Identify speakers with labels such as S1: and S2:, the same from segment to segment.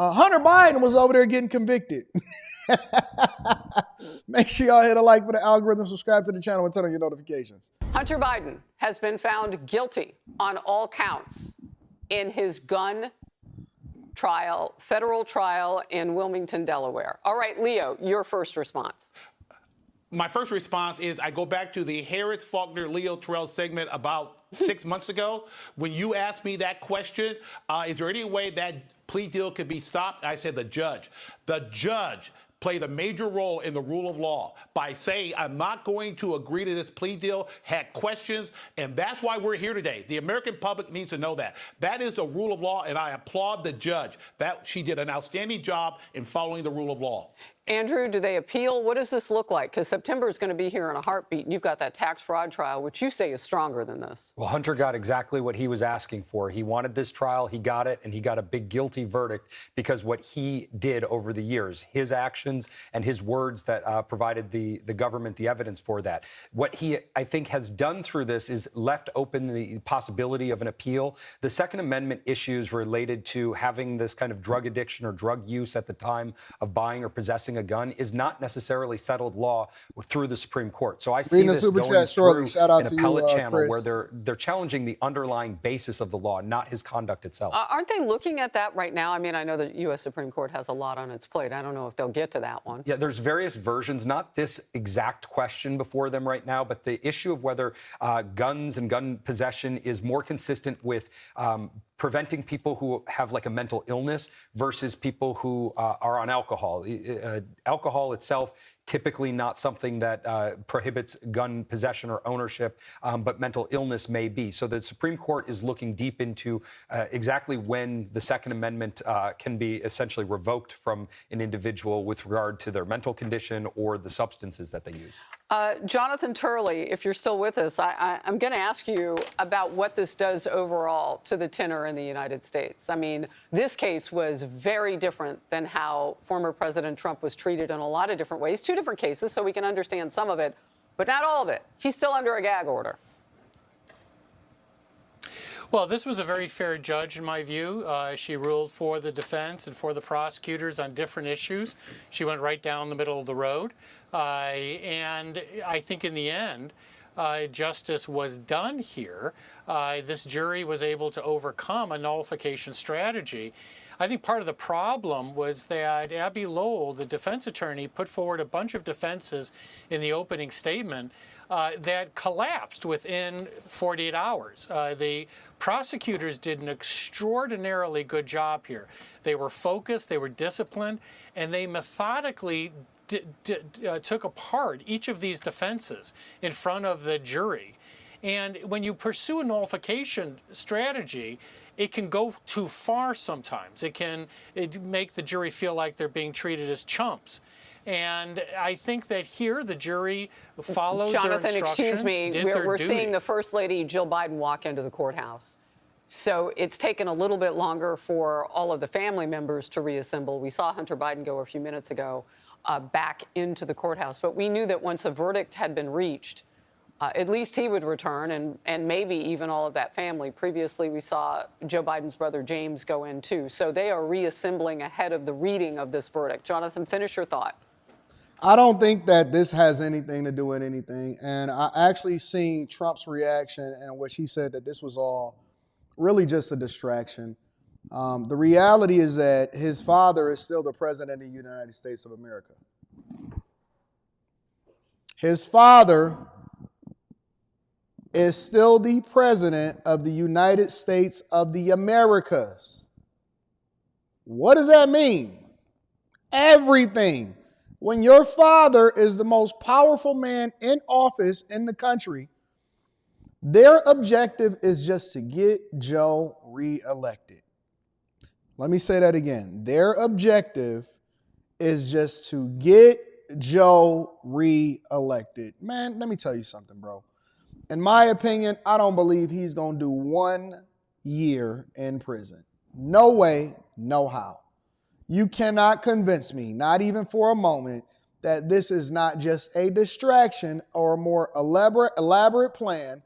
S1: Hunter Biden was over there getting convicted. Make sure y'all hit a like for the algorithm, subscribe to the channel, and turn on your notifications.
S2: Hunter Biden has been found guilty on all counts in his gun trial, federal trial in Wilmington, Delaware. All right, Leo, your first response.
S3: My first response is I go back to the Harris Faulkner Leo Terrell segment about 6 months ago. When you asked me that question, is there any way that plea deal could be stopped? I said the judge. The judge played a major role in the rule of law by saying, I'm not going to agree to this plea deal, had questions, and that's why we're here today. The American public needs to know that. That is the rule of law, and I applaud the judge. That she did an outstanding job in following the rule of law.
S2: Andrew, do they appeal? What does this look like? Because September is going to be here in a heartbeat, and you've got that tax fraud trial, which you say is stronger than this.
S4: Well, Hunter got exactly what he was asking for. He wanted this trial, he got it, and he got a big guilty verdict because what he did over the years, his actions and his words that provided the government the evidence for that. What he, I think, has done through this is left open the possibility of an appeal. The Second Amendment issues related to having this kind of drug addiction or drug use at the time of buying or possessing a gun is not necessarily settled law through the Supreme Court. So I see this going through an appellate channel where they're challenging the underlying basis of the law, not his conduct itself.
S2: Aren't they looking at that right now? I mean, I know the U.S. Supreme Court has a lot on its plate. I don't know if they'll get to that one.
S4: Yeah, there's various versions, not this exact question before them right now, but the issue of whether guns and gun possession is more consistent with preventing people who have like a mental illness versus people who are on alcohol. Alcohol itself, typically not something that prohibits gun possession or ownership, but mental illness may be. So the Supreme Court is looking deep into exactly when the Second Amendment can be essentially revoked from an individual with regard to their mental condition or the substances that they use.
S2: Jonathan Turley, if you're still with us, I'm going to ask you about what this does overall to the tenor in the United States. I mean, this case was very different than how former President Trump was treated in a lot of different ways. Two different cases, so we can understand some of it, but not all of it. He's still under a gag order.
S5: Well, this was a very fair judge, in my view. She ruled for the defense and for the prosecutors on different issues. She went right down the middle of the road. And I think in the end, justice was done here. This jury was able to overcome a nullification strategy. I think part of the problem was that Abby Lowell, the defense attorney, put forward a bunch of defenses in the opening statement that collapsed within 48 hours. The prosecutors did an extraordinarily good job here. They were focused, they were disciplined, and they methodically took apart each of these defenses in front of the jury. And when you pursue a nullification strategy, it can go too far sometimes. It can make the jury feel like they're being treated as chumps. And I think that here the jury followed their instructions.
S2: Jonathan, excuse me, we're seeing the First Lady Jill Biden walk into the courthouse. So it's taken a little bit longer for all of the family members to reassemble. We saw Hunter Biden go a few minutes ago back into the courthouse. But we knew that once a verdict had been reached, at least he would return and maybe even all of that family. Previously, we saw Joe Biden's brother James go in too. So they are reassembling ahead of the reading of this verdict. Jonathan, finish your thought.
S1: I don't think that this has anything to do with anything. And I actually seen Trump's reaction and what she said that this was all really just a distraction. The reality is that his father is still the president of the United States of America. His father is still the president of the United States of the Americas. What does that mean? Everything. When your father is the most powerful man in office in the country, their objective is just to get Joe reelected. Let me say that again. Their objective is just to get Joe reelected. Man, let me tell you something, bro. In my opinion, I don't believe he's going to do 1 year in prison. No way, no how. You cannot convince me, not even for a moment, that this is not just a distraction or a more elaborate plan,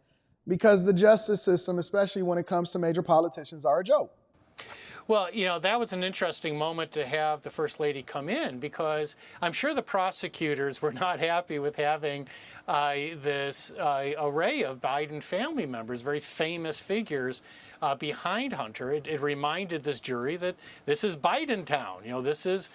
S1: because the justice system, especially when it comes to major politicians, are a joke.
S5: Well, that was an interesting moment to have the First Lady come in, because I'm sure the prosecutors were not happy with having this array of Biden family members, very famous figures, behind Hunter. It reminded this jury that this is Biden town. This is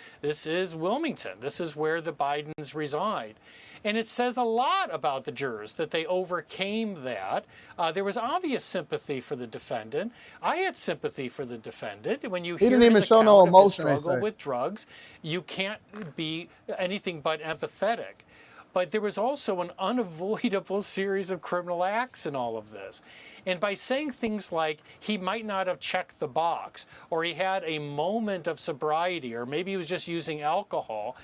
S5: Wilmington. This is where the Bidens reside. And it says a lot about the jurors that they overcame that. There was obvious sympathy for the defendant. I had sympathy for the defendant. When you hear
S1: didn't even
S5: his
S1: show no
S5: account of his
S1: emotion,
S5: struggle with drugs, you can't be anything but empathetic. But there was also an unavoidable series of criminal acts in all of this. And by saying things like he might not have checked the box, or he had a moment of sobriety, or maybe he was just using alcohol,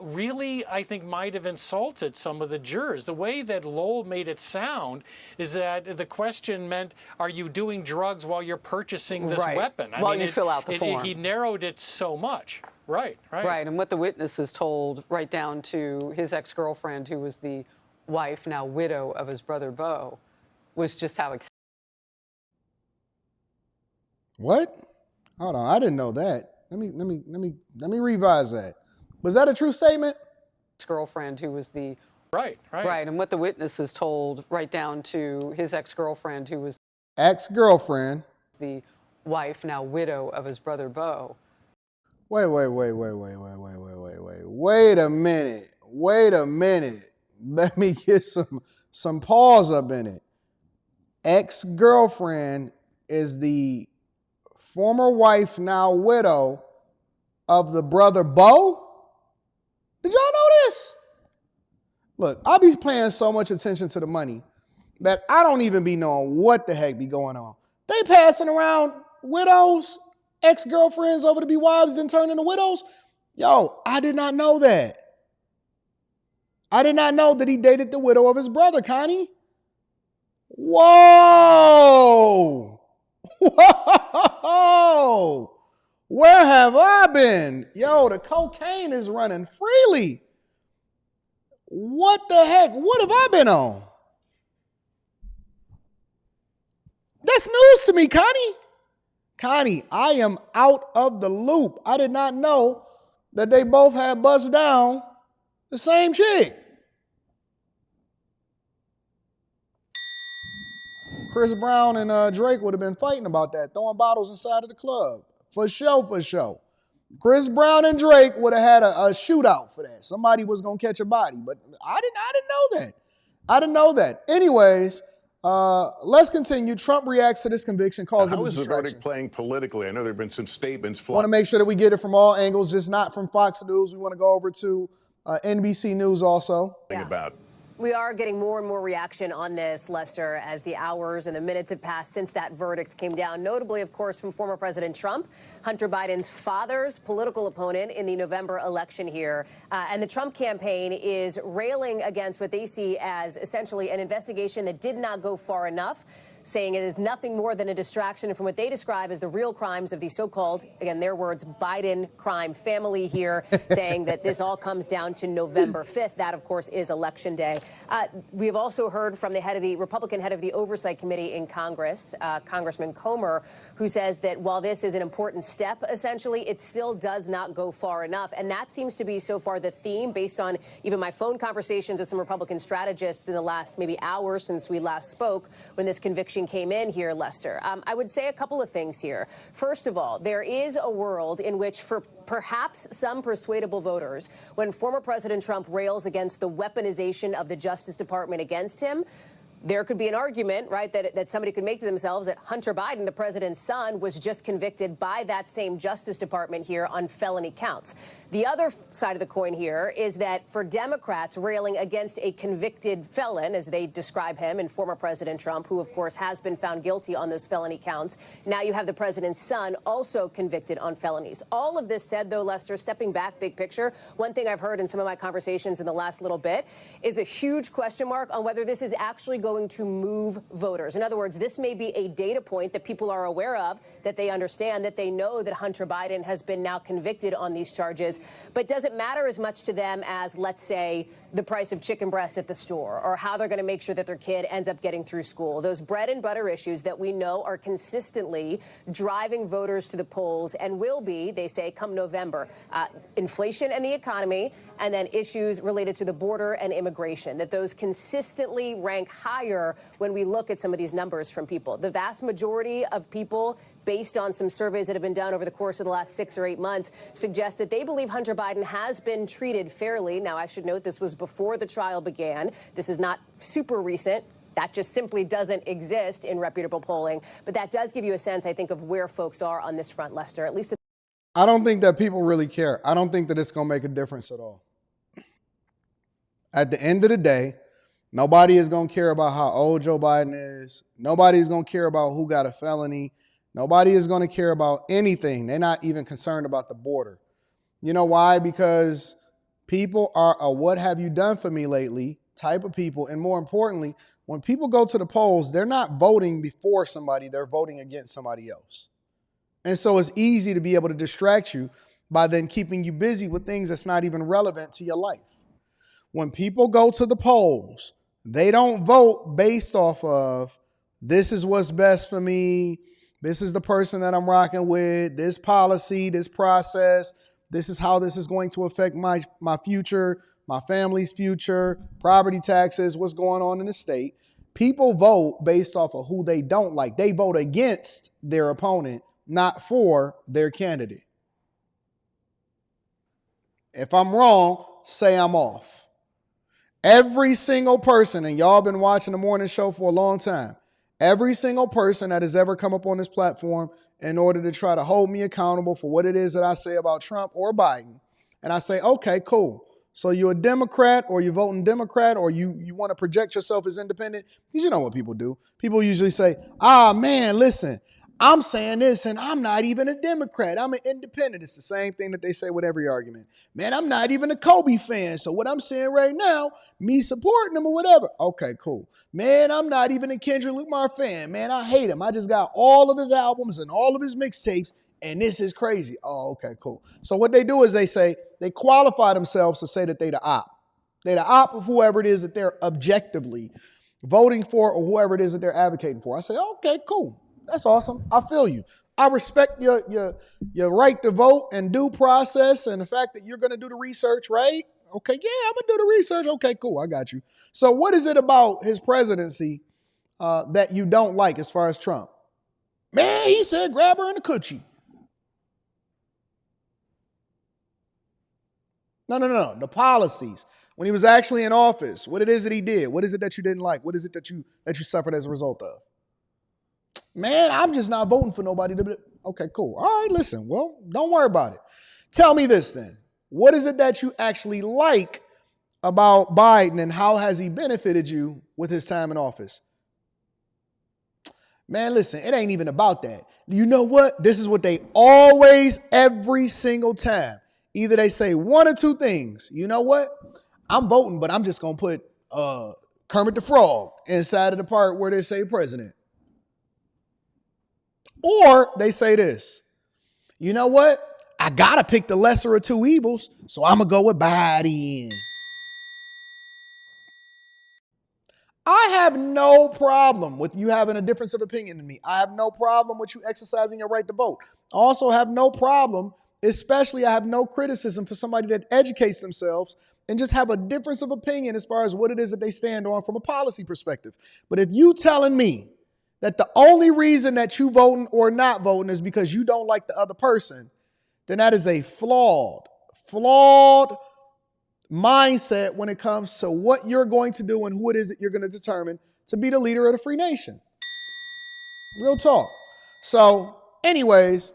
S5: really, I think, might have insulted some of the jurors. The way that Lowell made it sound is that the question meant, are you doing drugs while you're purchasing this weapon?
S2: While you fill out the form.
S5: He narrowed it so much. Right.
S2: Right, and what the witnesses told, right down to his ex-girlfriend, who was the wife, now widow, of his brother Beau, was just how excited.
S1: What? Hold on, I didn't know that. Let me revise that. Was that a true statement?
S2: Girlfriend, who was the
S5: right,
S2: and what the witnesses told, right down to his ex-girlfriend, who was
S1: ex-girlfriend,
S2: the wife, now widow, of his brother Beau.
S1: Wait a minute. Let me get some pause up in it. Ex-girlfriend is the former wife, now widow, of the brother Beau? Did y'all know this? Look, I be paying so much attention to the money that I don't even be knowing what the heck be going on. They passing around widows, ex-girlfriends over to be wives, then turn into widows. Yo, I did not know that. I did not know that he dated the widow of his brother, Connie. Whoa! Whoa! Where have I been? Yo, the cocaine is running freely. What the heck? What have I been on? That's news to me, Connie. Connie, I am out of the loop. I did not know that they both had buzzed down the same chick. Chris Brown and Drake would have been fighting about that, throwing bottles inside of the club. For sure. Chris Brown and Drake would have had a shootout for that. Somebody was going to catch a body, but I didn't know that. I didn't know that. Anyways, let's continue. Trump reacts to this conviction, calls it a distraction.
S6: How is the verdict playing politically? I know there have been some statements.
S1: I want to make sure that we get it from all angles, just not from Fox News. We want to go over to NBC News also.
S7: We are getting more and more reaction on this, Lester, as the hours and the minutes have passed since that verdict came down. Notably, of course, from former President Trump, Hunter Biden's father's political opponent in the November election here. And the Trump campaign is railing against what they see as essentially an investigation that did not go far enough, saying it is nothing more than a distraction from what they describe as the real crimes of the so-called, again, their words, Biden crime family here, saying that this all comes down to November 5th. That, of course, is Election Day. We have also heard from the Republican head of the Oversight Committee in Congress, Congressman Comer, who says that while this is an important step, essentially, it still does not go far enough. And that seems to be so far the theme, based on even my phone conversations with some Republican strategists in the last maybe hour since we last spoke, when this conviction came in here, Lester. I would say a couple of things here. First of all, there is a world in which, for perhaps some persuadable voters, when former President Trump rails against the weaponization of the Justice Department against him, there could be an argument, right, that somebody could make to themselves that Hunter Biden, the president's son, was just convicted by that same Justice Department here on felony counts. The other side of the coin here is that for Democrats railing against a convicted felon, as they describe him, and former President Trump, who, of course, has been found guilty on those felony counts, now you have the president's son also convicted on felonies. All of this said, though, Lester, stepping back, big picture, one thing I've heard in some of my conversations in the last little bit is a huge question mark on whether this is actually going going to move voters. In other words, this may be a data point that people are aware of, that they understand, that they know that Hunter Biden has been now convicted on these charges. But does it matter as much to them as, let's say, the price of chicken breast at the store, or how they're going to make sure that their kid ends up getting through school? Those bread and butter issues that we know are consistently driving voters to the polls and will be, they say, come November. Inflation and the economy, and then issues related to the border and immigration, that those consistently rank higher when we look at some of these numbers from people. The vast majority of people, based on some surveys that have been done over the course of the last 6 or 8 months, suggest that they believe Hunter Biden has been treated fairly. Now, I should note this was before the trial began. This is not super recent. That just simply doesn't exist in reputable polling. But that does give you a sense, I think, of where folks are on this front, Lester, at least.
S1: I don't think that people really care. I don't think that it's going to make a difference at all. At the end of the day, nobody is going to care about how old Joe Biden is. Nobody is going to care about who got a felony. Nobody is going to care about anything. They're not even concerned about the border. You know why? Because people are a what have you done for me lately type of people. And more importantly, when people go to the polls, they're not voting before somebody, they're voting against somebody else. And so it's easy to be able to distract you by then keeping you busy with things that's not even relevant to your life. When people go to the polls, they don't vote based off of this is what's best for me. This is the person that I'm rocking with, this policy, this process. This is how this is going to affect my future, my family's future, property taxes, what's going on in the state. People vote based off of who they don't like. They vote against their opponent, not for their candidate. If I'm wrong, say I'm off. Every single person, and y'all been watching the morning show for a long time, every single person that has ever come up on this platform in order to try to hold me accountable for what it is that I say about Trump or Biden, and I say, okay, cool. So you're a Democrat, or you're voting Democrat, or you want to project yourself as independent, because you know what people do. People usually say, man, listen, I'm saying this and I'm not even a Democrat. I'm an independent. It's the same thing that they say with every argument. Man, I'm not even a Kobe fan. So what I'm saying right now, me supporting him or whatever. Okay, cool. Man, I'm not even a Kendrick Lamar fan. Man, I hate him. I just got all of his albums and all of his mixtapes, and this is crazy. Oh, okay, cool. So what they do is they qualify themselves to say that they the op. They the op of whoever it is that they're objectively voting for, or whoever it is that they're advocating for. I say, okay, cool. That's awesome. I feel you. I respect your right to vote and due process, and the fact that you're going to do the research, right? Okay, yeah, I'm going to do the research. Okay, cool. I got you. So what is it about his presidency that you don't like as far as Trump? Man, he said grab her in the coochie. No. The policies. When he was actually in office, what it is that he did. What is it that you didn't like? What is it that you suffered as a result of? Man, I'm just not voting for nobody. Okay, cool. All right, listen. Well, don't worry about it. Tell me this then. What is it that you actually like about Biden, and how has he benefited you with his time in office? Man, listen, it ain't even about that. You know what? This is what they always, every single time. Either they say one or two things. You know what? I'm voting, but I'm just going to put Kermit the Frog inside of the part where they say president. Or they say this, you know what? I got to pick the lesser of two evils, so I'm going to go with Biden. I have no problem with you having a difference of opinion than me. I have no problem with you exercising your right to vote. I also have no problem, especially I have no criticism for somebody that educates themselves and just have a difference of opinion as far as what it is that they stand on from a policy perspective. But if you telling me that the only reason that you voting or not voting is because you don't like the other person, then that is a flawed mindset when it comes to what you're going to do and who it is that you're going to determine to be the leader of the free nation. Real talk. So anyways,